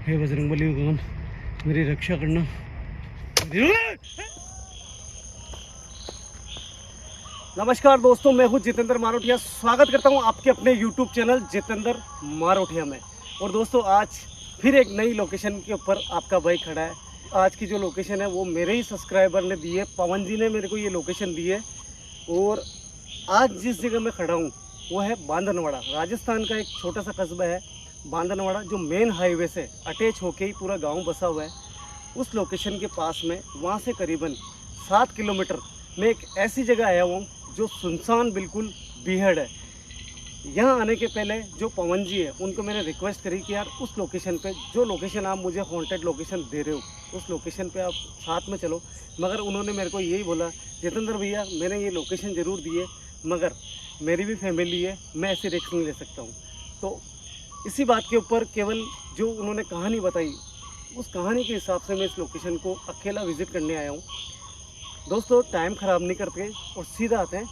हे बजरंगबली भगवान, मेरी रक्षा करना। नमस्कार दोस्तों, मैं हूं जितेंद्र मारोठिया। स्वागत करता हूं आपके अपने YouTube चैनल जितेंद्र मारोठिया में। और दोस्तों, आज फिर एक नई लोकेशन के ऊपर आपका भाई खड़ा है। आज की जो लोकेशन है वो मेरे ही सब्सक्राइबर ने दी है, पवन जी ने मेरे को ये लोकेशन दी है। और आज जिस जगह मैं खड़ा हूँ वो है बांधनवाड़ा। राजस्थान का एक छोटा सा कस्बा है बांधनवाड़ा, जो मेन हाईवे से अटैच होके ही पूरा गांव बसा हुआ है। उस लोकेशन के पास में, वहाँ से करीबन 7 किलोमीटर में एक ऐसी जगह आया हूँ जो सुनसान बिल्कुल बीहड़ है। यहाँ आने के पहले जो पवन जी है उनको मैंने रिक्वेस्ट करी कि यार उस लोकेशन पे, जो लोकेशन आप मुझे हॉन्टेड लोकेशन दे रहे हो उस लोकेशन पे आप साथ में चलो। मगर उन्होंने मेरे को यही बोला, जितेंद्र भैया मैंने ये लोकेशन ज़रूर दी है मगर मेरी भी फैमिली है, मैं ऐसे रिस्क नहीं ले सकता हूँ। तो इसी बात के ऊपर केवल जो उन्होंने कहानी बताई, उस कहानी के हिसाब से मैं इस लोकेशन को अकेला विज़िट करने आया हूँ। दोस्तों, टाइम ख़राब नहीं करते और सीधा आते हैं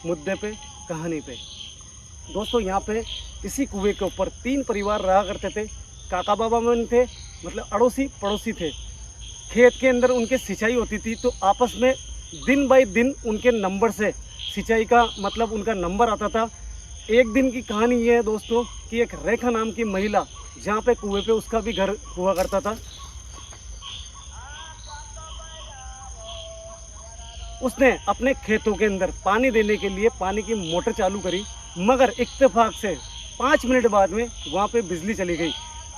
मुद्दे पे, कहानी पे। दोस्तों, यहाँ पे इसी कुएं के ऊपर 3 परिवार रहा करते थे। काका बाबा में थे, मतलब अड़ोसी पड़ोसी थे। खेत के अंदर उनके सिंचाई होती थी, तो आपस में दिन बाई दिन उनके नंबर से सिंचाई का मतलब उनका नंबर आता था। एक दिन की कहानी ये है दोस्तों कि एक रेखा नाम की महिला, जहाँ पे कुएं पे उसका भी घर हुआ करता था, उसने अपने खेतों के अंदर पानी देने के लिए पानी की मोटर चालू करी। मगर इत्तेफाक से 5 मिनट बाद में वहाँ पे बिजली चली गई।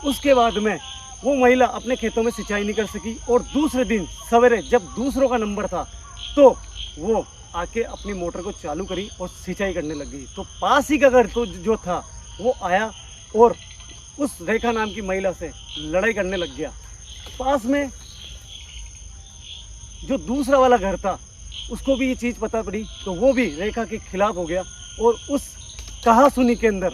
उसके बाद में वो महिला अपने खेतों में सिंचाई नहीं कर सकी। और दूसरे दिन सवेरे जब दूसरों का नंबर था तो वो आके अपनी मोटर को चालू करी और सिंचाई करने लग गई। तो पास ही का घर तो जो था वो आया और उस रेखा नाम की महिला से लड़ाई करने लग गया। पास में जो दूसरा वाला घर था उसको भी ये चीज़ पता पड़ी, तो वो भी रेखा के खिलाफ हो गया। और उस कहा सुनी के अंदर,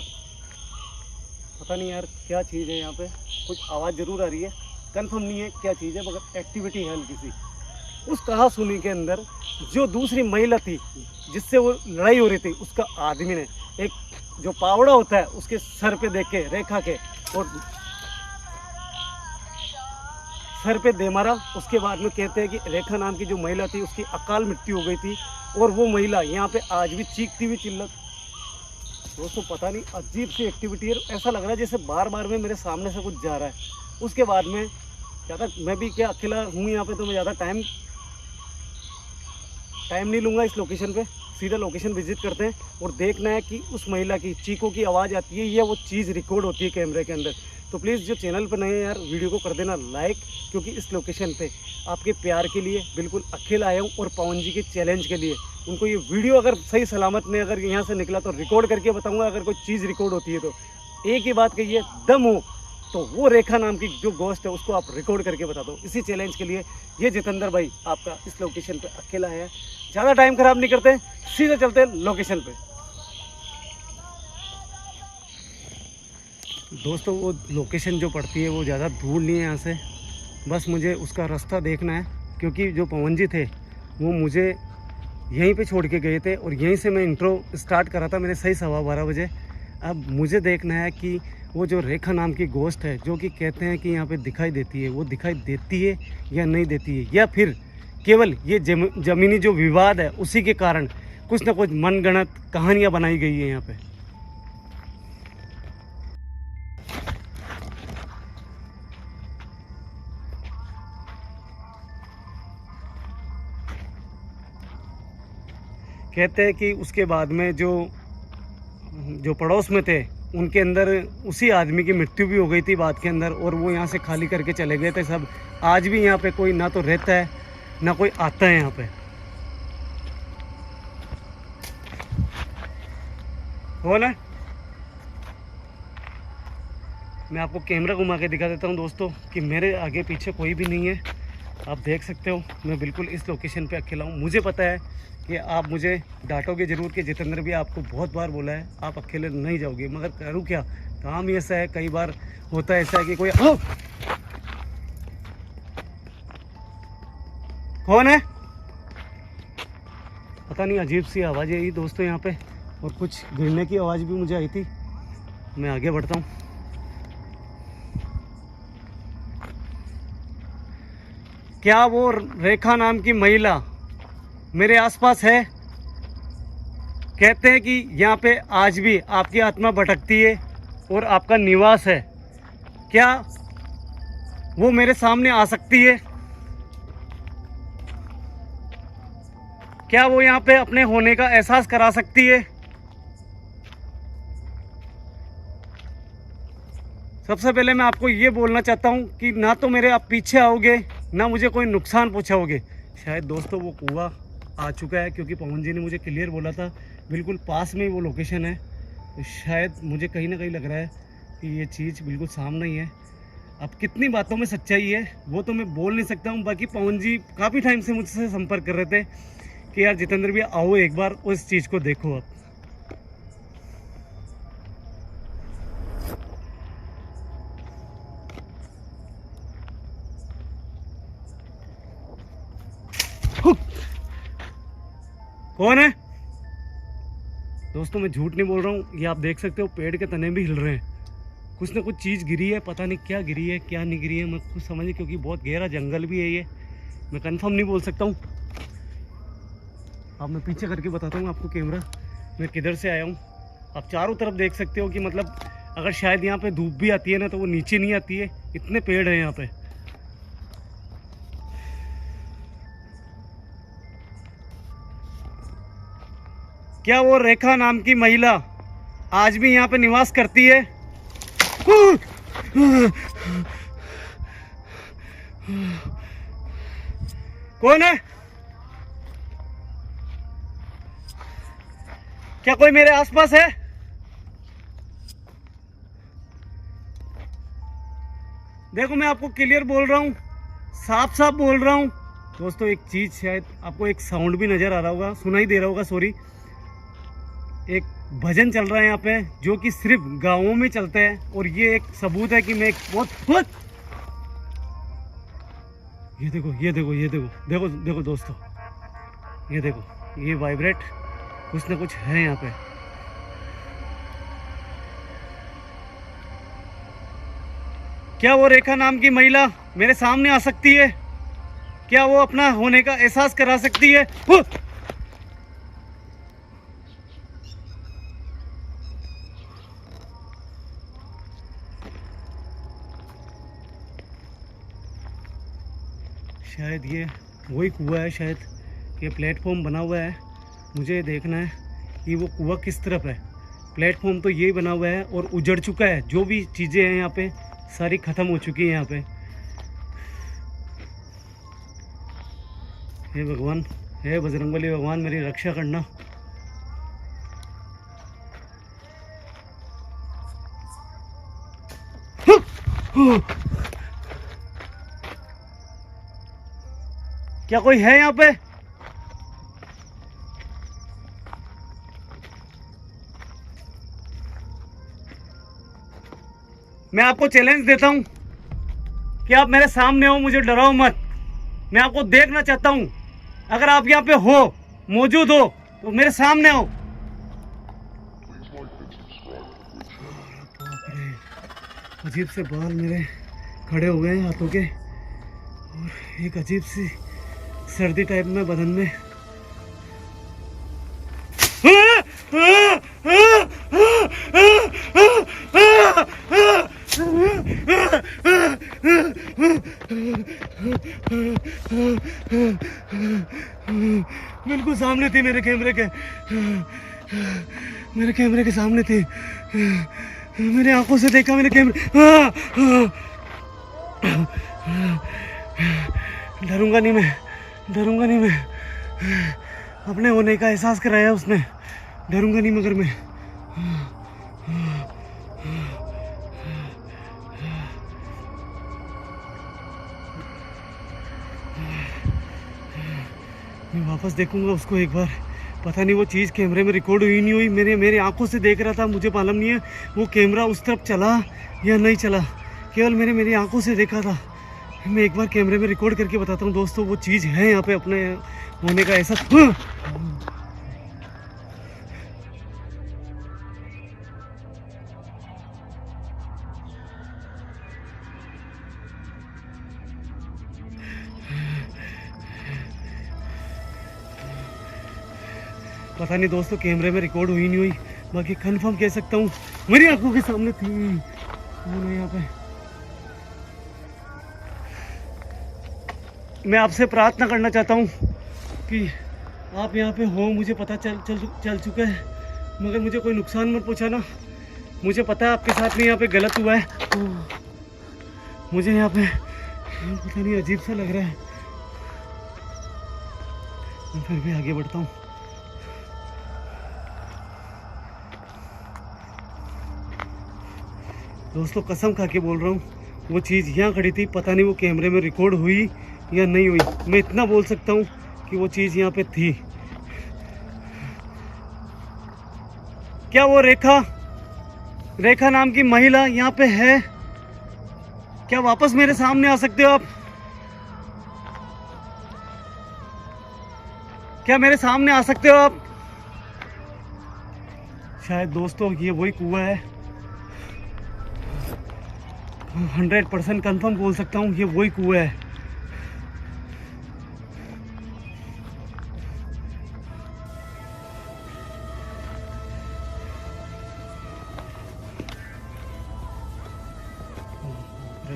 पता नहीं यार क्या चीज़ है, यहाँ पे कुछ आवाज़ ज़रूर आ रही है, कंफर्म नहीं है क्या चीज़ है, मगर एक्टिविटी है हल्की सी। उस कहा सुनी के अंदर जो दूसरी महिला थी जिससे वो लड़ाई हो रही थी, उसका आदमी ने एक जो पावड़ा होता है उसके सर पे देख के रेखा के और सर पे दे मारा। उसके बाद में कहते हैं कि रेखा नाम की जो महिला थी उसकी अकाल मृत्यु हो गई थी। और वो महिला यहाँ पे आज भी चीखती हुई चिल्लत। दोस्तों, पता नहीं अजीब सी एक्टिविटी है, ऐसा लग रहा है जैसे बार बार में मेरे सामने से कुछ जा रहा है। उसके बाद में ज़्यादा मैं भी क्या अकेला हूँ यहाँ पे, तो मैं ज़्यादा टाइम नहीं लूँगा इस लोकेशन पे। सीधा लोकेशन विजिट करते हैं और देखना है कि उस महिला की चीखों की आवाज़ आती है या वो चीज़ रिकॉर्ड होती है कैमरे के अंदर। तो प्लीज़ जो चैनल पर नए हैं यार, वीडियो को कर देना लाइक, क्योंकि इस लोकेशन पे आपके प्यार के लिए बिल्कुल अकेला आया हूँ और पवन जी के चैलेंज के लिए। उनको ये वीडियो अगर सही सलामत में अगर यहाँ से निकला तो रिकॉर्ड करके बताऊँगा। अगर कोई चीज़ रिकॉर्ड होती है तो एक ही बात कहिए, दम हो तो वो रेखा नाम की जो गोस्ट है उसको आप रिकॉर्ड करके बता दो। इसी चैलेंज के लिए ये जितेंद्र भाई आपका इस लोकेशन पे अकेला है। ज़्यादा टाइम खराब नहीं करते, सीधे चलते हैं लोकेशन पे। दोस्तों, वो लोकेशन जो पड़ती है वो ज़्यादा दूर नहीं है यहाँ से, बस मुझे उसका रास्ता देखना है। क्योंकि जो पवन जी थे वो मुझे यहीं पे छोड़ के गए थे और यहीं से मैं इंट्रो स्टार्ट करा था मैंने सही 12:15 बजे। अब मुझे देखना है कि वो जो रेखा नाम की गोस्ट है, जो कि कहते हैं कि यहाँ पे दिखाई देती है, वो दिखाई देती है या नहीं देती है, या फिर केवल ये ज़मीनी जो विवाद है उसी के कारण कुछ ना कुछ मनगढ़ंत कहानियाँ बनाई गई है यहाँ पे। कहते हैं कि उसके बाद में जो पड़ोस में थे उनके अंदर उसी आदमी की मृत्यु भी हो गई थी बात के अंदर, और वो यहाँ से खाली करके चले गए थे सब। आज भी यहाँ पे कोई ना तो रहता है ना कोई आता है यहाँ पे। हो ना, मैं आपको कैमरा घुमा के दिखा देता हूँ दोस्तों कि मेरे आगे पीछे कोई भी नहीं है। आप देख सकते हो मैं बिल्कुल इस लोकेशन पे अकेला हूँ। मुझे पता है कि आप मुझे डांटोगे ज़रूर कि जितेंद्र भी आपको बहुत बार बोला है आप अकेले नहीं जाओगे, मगर करूँ क्या, काम ही ऐसा है। कई बार होता है ऐसा है कि कोई कौन है पता नहीं, अजीब सी आवाज़ आई दोस्तों यहाँ पे, और कुछ गिरने की आवाज़ भी मुझे आई थी। मैं आगे बढ़ता हूँ। क्या वो रेखा नाम की महिला मेरे आसपास है? कहते हैं कि यहाँ पे आज भी आपकी आत्मा भटकती है और आपका निवास है। क्या वो मेरे सामने आ सकती है? क्या वो यहाँ पे अपने होने का एहसास करा सकती है? सबसे पहले मैं आपको ये बोलना चाहता हूँ कि ना तो मेरे आप पीछे आओगे, ना मुझे कोई नुकसान पहुँचाओगे। शायद दोस्तों वो कुआं आ चुका है, क्योंकि पवन जी ने मुझे क्लियर बोला था बिल्कुल पास में ही वो लोकेशन है। तो शायद मुझे कहीं ना कहीं लग रहा है कि ये चीज़ बिल्कुल सामने ही है। अब कितनी बातों में सच्चाई है वो तो मैं बोल नहीं सकता हूँ। बाकी पवन जी काफ़ी टाइम से मुझसे संपर्क कर रहे थे कि यार जितेंद्र भैया आओ एक बार उस चीज़ को देखो। आप कौन है? दोस्तों मैं झूठ नहीं बोल रहा हूँ, ये आप देख सकते हो पेड़ के तने भी हिल रहे हैं। कुछ ना कुछ चीज़ गिरी है, पता नहीं क्या गिरी है क्या नहीं गिरी है, मैं कुछ समझ नहीं, क्योंकि बहुत गहरा जंगल भी है ये, मैं कंफर्म नहीं बोल सकता हूँ। अब मैं पीछे करके बताता हूँ आपको कैमरा मैं किधर से आया हूँ। आप चारों तरफ देख सकते हो कि मतलब अगर शायद यहाँ पे धूप भी आती है ना तो वो नीचे नहीं आती है, इतने पेड़ हैं यहाँ पे। क्या वो रेखा नाम की महिला आज भी यहाँ पे निवास करती है? कौन है? क्या कोई मेरे आसपास है? देखो मैं आपको क्लियर बोल रहा हूँ, साफ साफ बोल रहा हूँ। दोस्तों एक चीज शायद आपको एक साउंड भी नजर आ रहा होगा, सुनाई दे रहा होगा, सॉरी। एक भजन चल रहा है यहाँ पे जो कि सिर्फ गाँवों में चलता है, और ये एक सबूत है कि मैं एक बहुत ये देखो ये देखो ये देखो देखो देखो दोस्तों, ये देखो ये वाइब्रेट कुछ ना कुछ है यहाँ पे। क्या वो रेखा नाम की महिला मेरे सामने आ सकती है? क्या वो अपना होने का एहसास करा सकती है? शायद ये वही कुआं है, शायद ये प्लेटफॉर्म बना हुआ है। मुझे देखना है कि वो कुआं किस तरफ है। प्लेटफॉर्म तो यही बना हुआ है और उजड़ चुका है, जो भी चीज़ें हैं यहाँ पे सारी ख़त्म हो चुकी है यहाँ पे। हे भगवान, हे बजरंगबली भगवान मेरी रक्षा करना। क्या कोई है यहाँ पे? मैं आपको चैलेंज देता हूं कि आप मेरे सामने हो, मुझे डराओ मत। मैं आपको देखना चाहता हूं। अगर आप यहाँ पे हो, मौजूद हो, तो मेरे सामने आओ। अजीब से बाल मेरे खड़े हुए हैं हाथों के, और एक अजीब सी सर्दी टाइप में बदन में। बिल्कुल सामने थी मेरे कैमरे के सामने थी। मेरे आंखों से देखा मैंने कैमरे। डरूंगा नहीं मैं। अपने होने का एहसास कराया उसने। डरूंगा नहीं मगर मैं। वापस देखूंगा उसको एक बार। पता नहीं वो चीज़ कैमरे में रिकॉर्ड हुई नहीं हुई। मेरे आंखों से देख रहा था, मुझे मालूम नहीं है वो कैमरा उस तरफ चला या नहीं चला। केवल मेरी आंखों से देखा था। मैं एक बार कैमरे में रिकॉर्ड करके बताता हूँ दोस्तों। वो चीज़ है यहाँ पे अपने होने का ऐसा। पता नहीं दोस्तों कैमरे में रिकॉर्ड हुई नहीं हुई, बाकी कंफर्म कह सकता हूँ मेरी आंखों के सामने थी। यहाँ पे मैं आपसे प्रार्थना करना चाहता हूँ कि आप यहाँ पे हो, मुझे पता चल चुका है, मगर मुझे कोई नुकसान मत पहुँचाना। मुझे पता है आपके साथ में यहाँ पे गलत हुआ है, मुझे यहाँ पे पता नहीं अजीब सा लग रहा है, मैं फिर भी आगे बढ़ता हूँ। दोस्तों कसम खा के बोल रहा हूँ, वो चीज़ यहाँ खड़ी थी, पता नहीं वो कैमरे में रिकॉर्ड हुई या नहीं हुई। मैं इतना बोल सकता हूँ कि वो चीज़ यहाँ पे थी। क्या वो रेखा नाम की महिला यहाँ पे है? क्या वापस मेरे सामने आ सकते हो आप? क्या मेरे सामने आ सकते हो आप? शायद दोस्तों ये वही कुआं है, 100% कंफर्म बोल सकता हूँ ये वही कुआं है।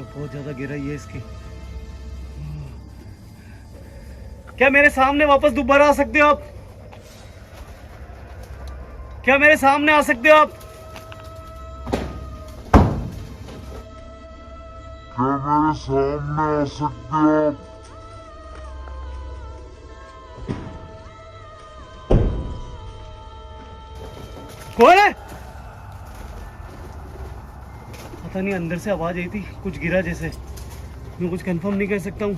बहुत ज्यादा गहराई है इसकी। क्या मेरे सामने वापस दोबारा आ सकते हो आप? क्या मेरे सामने आ सकते हो आप? क्या मेरे सामने आ सकते हो आप? कौन है? पता नहीं, अंदर से आवाज आई थी, कुछ गिरा जैसे। मैं कुछ कंफर्म नहीं कर सकता हूँ।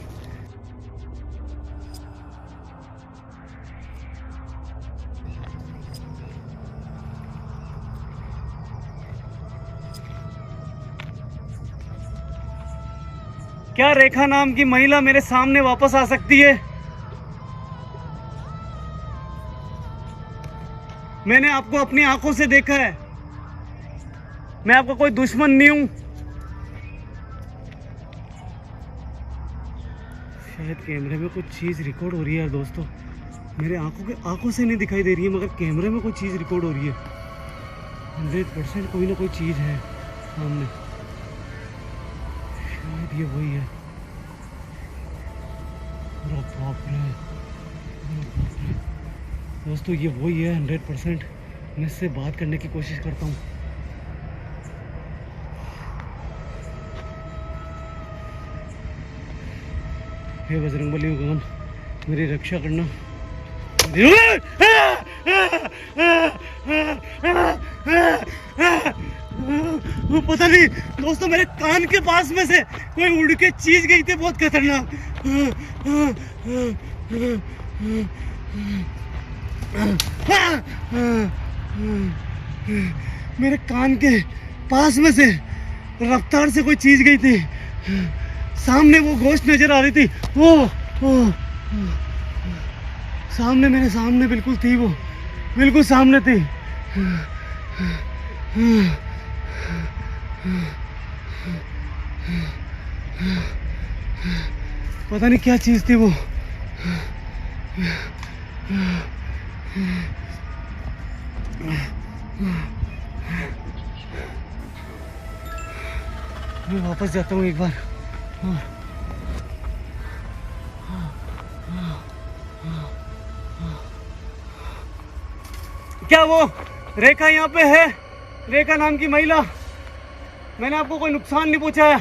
क्या रेखा नाम की महिला मेरे सामने वापस आ सकती है? मैंने आपको अपनी आंखों से देखा है, मैं आपका कोई दुश्मन नहीं हूं। शायद कैमरे में कुछ चीज रिकॉर्ड हो रही है दोस्तों, मेरे आंखों से नहीं दिखाई दे रही है, मगर कैमरे में कोई चीज रिकॉर्ड हो रही है। 100% कोई ना कोई चीज है सामने, शायद ये वही है। बाप रे दोस्तों, ये वही है 100%। मैं इससे बात करने की कोशिश करता हूँ। हे बजरंगबली भगवान, मेरी रक्षा करना। पता नहीं दोस्तों, मेरे कान के पास में से कोई उड़ के चीज गई थी, बहुत खतरनाक। मेरे कान के पास में से रफ्तार से कोई चीज गई थी। सामने वो गोश्त नजर आ रही थी, वो सामने, मेरे सामने बिल्कुल थी, वो बिल्कुल सामने थी। पता नहीं क्या चीज थी वो। मैं वापस जाता हूँ एक बार। क्या वो रेखा यहाँ पे है? रेखा नाम की महिला, मैंने आपको कोई नुकसान नहीं पहुंचाया।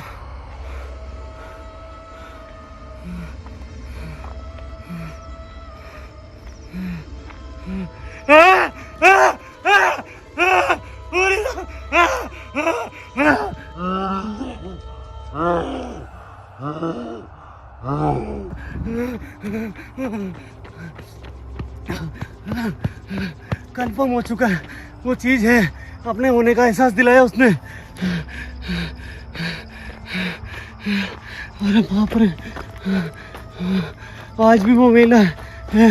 कंफर्म हो चुका है, वो चीज है, अपने होने का एहसास दिलाया उसने। अरे बाप रे, आज भी वो मेला है।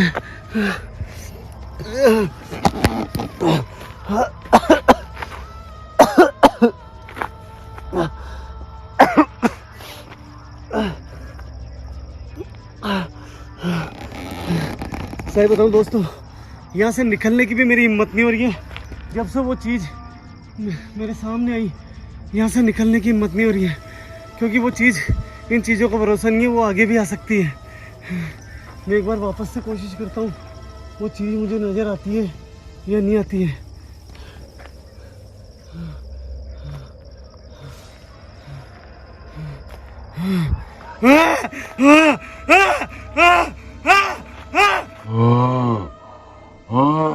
सही बताऊं दोस्तों, यहाँ से निकलने की भी मेरी हिम्मत नहीं हो रही है। जब से वो चीज़ मेरे सामने आई, यहाँ से निकलने की हिम्मत नहीं हो रही है, क्योंकि वो चीज़, इन चीज़ों का भरोसा नहीं है, वो आगे भी आ सकती है। मैं एक बार वापस से कोशिश करता हूँ, वो चीज़ मुझे नज़र आती है या नहीं आती है। Ah!